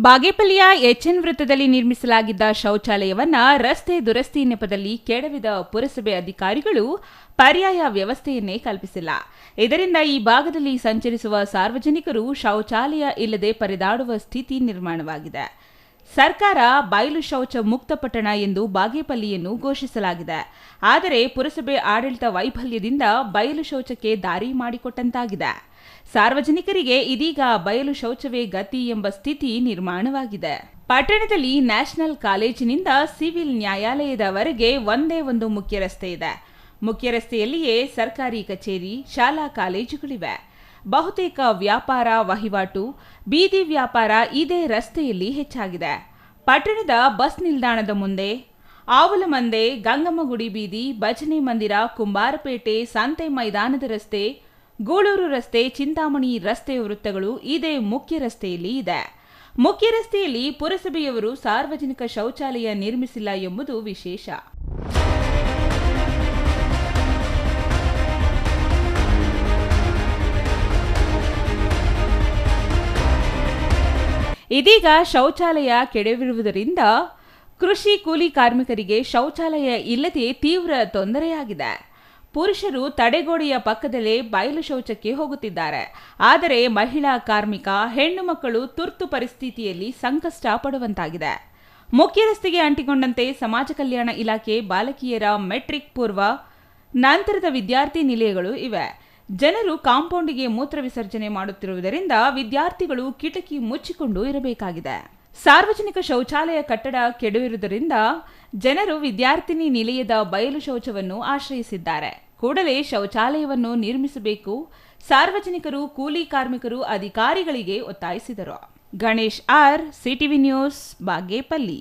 ಬಾಗೇಪಲ್ಲಿಯ H N ವೃತ್ತದಲ್ಲಿ ನಿರ್ಮಿಸಲಾಗಿದ್ದ ಶೌಚಾಲಯವನ್ನ ರಸ್ತೆ ದುರಸ್ತಿ ನೆಪದಲ್ಲಿ ಕೆಡವಿದ ಪುರಸಭೆ ಅಧಿಕಾರಿಗಳು ಪರ್ಯಾಯ ವ್ಯವಸ್ಥೆಯನ್ನೇ ಕಲ್ಪಿಸಿಲ್ಲ. ಇದರಿಂದ ಈ ಭಾಗದಲ್ಲಿ ಸಂಚರಿಸುವ ಸಾರ್ವಜನಿಕರು ಶೌಚಾಲಯ ಇಲ್ಲದೆ ಪರದಾಡುವ ಸ್ಥಿತಿ ನಿರ್ಮಾಣವಾಗಿದೆ. ಸರ್ಕಾರ ಬಯಲು ಶೌಚ ಮುಕ್ತ ಪಟ್ಟಣ ಎಂದು ಬಾಗೇಪಲ್ಲಿಯನ್ನು ಘೋಷಿಸಲಾಗಿದೆ. ಆದರೆ ಪುರಸಭೆ ಆಡಳಿತ ವೈಫಲ್ಯದಿಂದ ಬಯಲು ಶೌಚಕ್ಕೆ ದಾರಿ ಮಾಡಿಕೊಟ್ಟಂತಾಗಿದೆ. ಸಾರ್ವಜನಿಕರಿಗೆ ಇದೀಗ ಬಯಲು ಶೌಚವೇ ಗತಿ ಎಂಬ ಸ್ಥಿತಿ ನಿರ್ಮಾಣವಾಗಿದೆ. ಪಟ್ಟಣದಲ್ಲಿ ನ್ಯಾಷನಲ್ ಕಾಲೇಜಿನಿಂದ ಸಿವಿಲ್ ನ್ಯಾಯಾಲಯದವರೆಗೆ ಒಂದೇ ಒಂದು ಮುಖ್ಯ ರಸ್ತೆ ಇದೆ. ಮುಖ್ಯ ರಸ್ತೆಯಲ್ಲಿಯೇ ಸರ್ಕಾರಿ ಕಚೇರಿ, ಶಾಲಾ ಕಾಲೇಜುಗಳಿವೆ. ಬಹುತೇಕ ವ್ಯಾಪಾರ ವಹಿವಾಟು, ಬೀದಿ ವ್ಯಾಪಾರ ಇದೇ ರಸ್ತೆಯಲ್ಲಿ ಹೆಚ್ಚಾಗಿದೆ. ಪಟ್ಟಣದ ಬಸ್ ನಿಲ್ದಾಣದ ಮುಂದೆ, ಆವುಲಮಂದೆ, ಗಂಗಮ್ಮಗುಡಿ ಬೀದಿ, ಭಜನೆ ಮಂದಿರ, ಕುಂಬಾರಪೇಟೆ, ಸಂತೆ ಮೈದಾನದ ರಸ್ತೆ, ಗೂಳೂರು ರಸ್ತೆ, ಚಿಂತಾಮಣಿ ರಸ್ತೆ ವೃತ್ತಗಳು ಇದೇ ಮುಖ್ಯ ರಸ್ತೆಯಲ್ಲಿ ಇದೆ. ಮುಖ್ಯ ರಸ್ತೆಯಲ್ಲಿ ಪುರಸಭೆಯವರು ಸಾರ್ವಜನಿಕ ಶೌಚಾಲಯ ನಿರ್ಮಿಸಿಲ್ಲ ಎಂಬುದು ವಿಶೇಷ. ಇದೀಗ ಶೌಚಾಲಯ ಕೆಡವಿರುವುದರಿಂದ ಕೃಷಿ ಕೂಲಿ ಕಾರ್ಮಿಕರಿಗೆ ಶೌಚಾಲಯ ಇಲ್ಲದೆ ತೀವ್ರ ತೊಂದರೆಯಾಗಿದೆ. ಪುರುಷರು ತಡೆಗೋಡೆಯ ಪಕ್ಕದಲ್ಲೇ ಬಯಲು ಶೌಚಕ್ಕೆ ಹೋಗುತ್ತಿದ್ದಾರೆ. ಆದರೆ ಮಹಿಳಾ ಕಾರ್ಮಿಕ, ಹೆಣ್ಣು ಮಕ್ಕಳು ತುರ್ತು ಪರಿಸ್ಥಿತಿಯಲ್ಲಿ ಸಂಕಷ್ಟ ಪಡುವಂತಾಗಿದೆ. ಮುಖ್ಯ ರಸ್ತೆಗೆ ಅಂಟಿಕೊಂಡಂತೆ ಸಮಾಜ ಕಲ್ಯಾಣ ಇಲಾಖೆ ಬಾಲಕಿಯರ ಮೆಟ್ರಿಕ್ ಪೂರ್ವ ನಂತರದ ವಿದ್ಯಾರ್ಥಿ ನಿಲಯಗಳು ಇವೆ. ಜನರು ಕಾಂಪೌಂಡಿಗೆ ಮೂತ್ರ ವಿಸರ್ಜನೆ ಮಾಡುತ್ತಿರುವುದರಿಂದ ವಿದ್ಯಾರ್ಥಿಗಳು ಕಿಟಕಿ ಮುಚ್ಚಿಕೊಂಡು ಇರಬೇಕಾಗಿದೆ. ಸಾರ್ವಜನಿಕ ಶೌಚಾಲಯ ಕಟ್ಟಡ ಕೆಡವಿರುವುದರಿಂದ ಜನರು ವಿದ್ಯಾರ್ಥಿನಿ ನಿಲಯದ ಬಯಲು ಶೌಚವನ್ನು ಆಶ್ರಯಿಸಿದ್ದಾರೆ. ಕೂಡಲೇ ಶೌಚಾಲಯವನ್ನು ನಿರ್ಮಿಸಬೇಕು. ಸಾರ್ವಜನಿಕರು, ಕೂಲಿ ಕಾರ್ಮಿಕರು ಅಧಿಕಾರಿಗಳಿಗೆ ಒತ್ತಾಯಿಸಿದರು. Ganesh R, CTV news, Bagepalli.